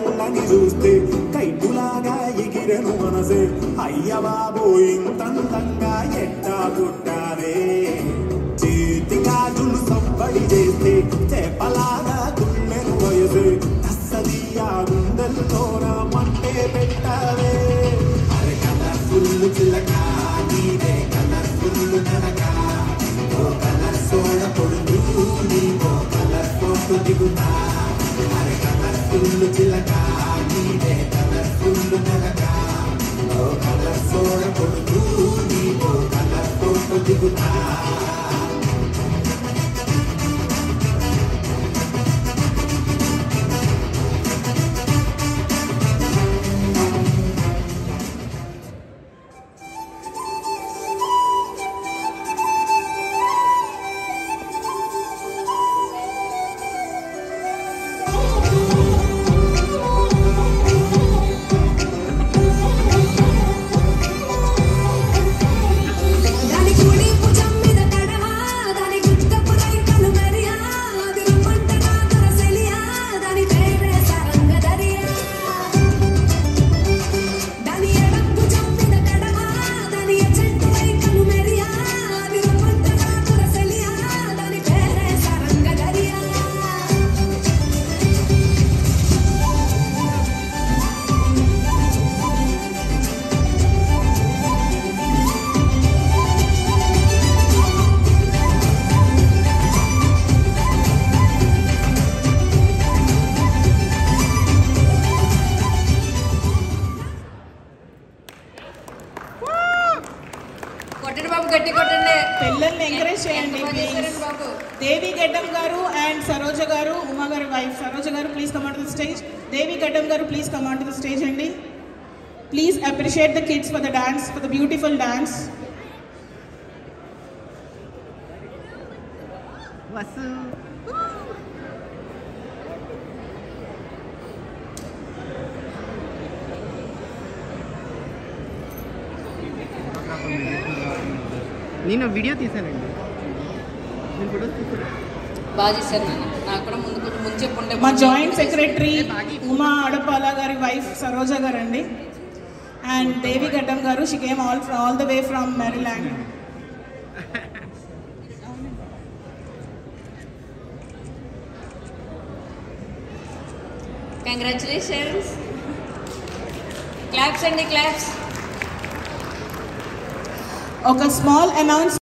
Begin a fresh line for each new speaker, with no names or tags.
కళ్ళని చూస్తే కైపులాగా ఎగిరెను మనసే అయ్య బాబో ఇంతంతంగా ఎట్టా పుట్టారే చేతి గాజులు సవ్వడి చేస్తే చేపలాగా తుమ్మెను వయసే అస్సదియా గుండెల్లోన మంటే పెట్టావే అరే కలర్ఫుల్ చిలక నీదే కలర్ఫుల్ నడక ఓ కలర్ సోడ పొడుగు నీవో కలర్ ఫోటో దిగుతా అరే కలర్ఫుల్ చిలక నీదే కలర్ఫుల్ నడక ఓ కలర్ సోడ పొడుగు నీవో కలర్ ఫోటో దిగుతా
పిల్లల్ని ఎంకరేజ్ చేయండి ప్లీజ్. దేవి గడ్డం గారు అండ్ సరోజ గారు, ఉమా గారి wife Saroja garu, please come on to the stage. Devi Gaddam garu, please come on to the stage అండి. Please appreciate the kids for the dance, for the beautiful dance.
నేను video తీసానండి, నేను ఫోటో తీసాను.
బాగా చేశారు నాన్న, నాకు కూడా ముందు చెప్పుంటే.
మా జాయింట్ సెక్రటరీ ఉమా అడపాల గారి వైఫ్ సరోజ గారు అండి. అండ్ దేవి గడ్డం గారు, she came all the way from Maryland.
Congratulations. Claps అండి, క్లాప్స్.
ఒక స్మాల్ అనౌన్స్